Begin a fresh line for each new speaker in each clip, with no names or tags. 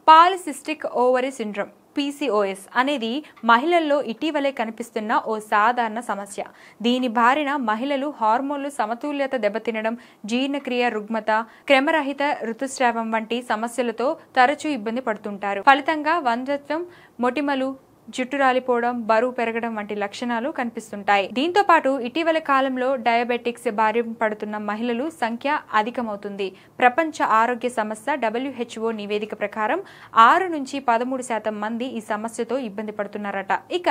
Polycystic ovary syndrome PCOS అనేది మహిళల్లో ఇటీవలే కనిపిస్తున్న ఓ సాధారణ సమస్య. దీని బారిన మహిళలు హార్మోన్లు సమతుల్యత దెబ్బతినడం, జీర్ణక్రియ రుగ్మత, క్రమరహిత ఋతుస్రావం వంటి సమస్యలతో తరచూ ఇబ్బంది పడుతుంటారు. ఫలితంగా వంధ్యత్వం, మొటిమలు, జుట్టు రాలిపోవడం, బరువు పెరగడం వంటి లక్షణాలు కనిపిస్తుంటాయి. దీంతో పాటు ఇటీవల కాలంలో డయాబెటిక్స్ బారిన పడుతున్న మహిళలు సంఖ్య అధికమవుతుంది. ప్రపంచ ఆరోగ్య సంస్థ WHO నివేదిక ప్రకారం 6 నుంచి 13% మంది ఈ సమస్యతో ఇబ్బంది పడుతున్నారట. ఇక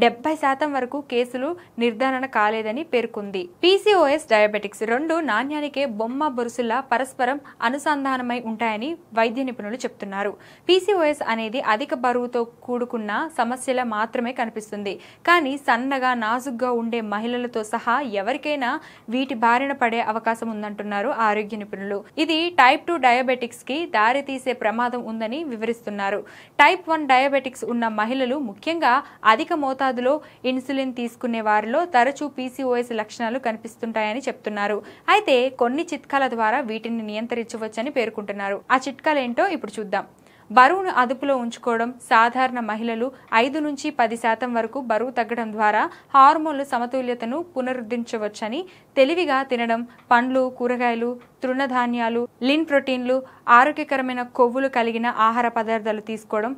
70% వరకు కేసులు నిర్ధారణ కాలేదని పేర్కొంది. పీసీఓఎస్, డయాబెటిక్స్ రెండు నాణ్యానికే బొమ్మ బొరుసులా పరస్పరం అనుసంధానమై ఉంటాయని వైద్య నిపుణులు చెప్తున్నారు. పీసీఓఎస్ అనేది అధిక బరువుతో కూడుకున్న సమస్యల మాత్రమే కనిపిస్తుంది. కానీ సన్నగా, నాజుగ్గా ఉండే మహిళలతో సహా ఎవరికైనా వీటి బారిన పడే అవకాశం ఉందంటున్నారు ఆరోగ్య నిపుణులు. ఇది టైప్ 2 డయాబెటిక్స్ కి దారి తీసే ప్రమాదం ఉందని వివరిస్తున్నారు. టైప్ 1 డయాబెటిక్స్ ఉన్న మహిళలు, ముఖ్యంగా అధిక మోతాదులో ఇన్సులిన్ తీసుకునే వారిలో తరచూ పీసీఓఎస్ లక్షణాలు కనిపిస్తుంటాయని చెప్తున్నారు. అయితే కొన్ని చిట్కాల ద్వారా వీటిని నియంత్రించవచ్చని పేర్కొంటున్నారు. ఆ చిట్కాలేంటో ఇప్పుడు చూద్దాం. బరువును అదుపులో ఉంచుకోవడం. సాధారణ మహిళలు 5 నుంచి 10% వరకు బరువు తగ్గడం ద్వారా హార్మోన్ల సమతుల్యతను పునరుద్ధరించవచ్చని, తెలివిగా తినడం, పండ్లు, కూరగాయలు, తృణధాన్యాలు, లీన్ ప్రోటీన్లు, ఆరోగ్యకరమైన కొవ్వులు కలిగిన ఆహార పదార్థాలు తీసుకోవడం,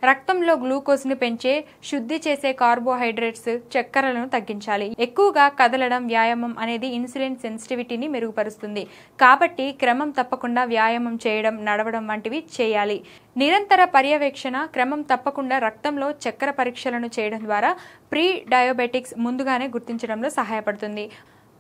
రక్తంలో గ్లూకోజ్ ని పెంచే, శుద్ధి చేసే కార్బోహైడ్రేట్స్, చక్కెరలను తగ్గించాలి. ఎక్కువగా కదలడం, వ్యాయామం అనేది ఇన్సులిన్ సెన్సిటివిటీని మెరుగుపరుస్తుంది. కాబట్టి క్రమం తప్పకుండా వ్యాయామం చేయడం, నడవడం వంటివి చేయాలి. నిరంతర పర్యవేక్షణ, క్రమం తప్పకుండా రక్తంలో చక్కెర పరీక్షలను చేయడం ద్వారా ప్రీ డయాబెటిక్స్ ముందుగానే గుర్తించడంలో సహాయపడుతుంది.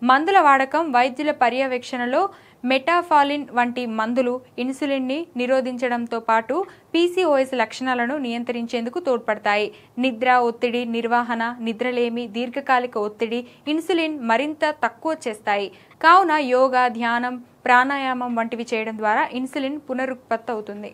మందుల వాడకం, వైద్యుల పర్యవేక్షణలో మెటాఫాలిన్ వంటి మందులు ఇన్సులిన్ ని నిరోధించడంతో పాటు పీసీఓఎస్ లక్షణాలను నియంత్రించేందుకు తోడ్పడతాయి. నిద్ర, ఒత్తిడి నిర్వహణ, నిద్రలేమి, దీర్ఘకాలిక ఒత్తిడి ఇన్సులిన్ మరింత తక్కువ చేస్తాయి. కావున యోగా, ధ్యానం, ప్రాణాయామం వంటివి చేయడం ద్వారా ఇన్సులిన్ పునరుత్పత్తి అవుతుంది.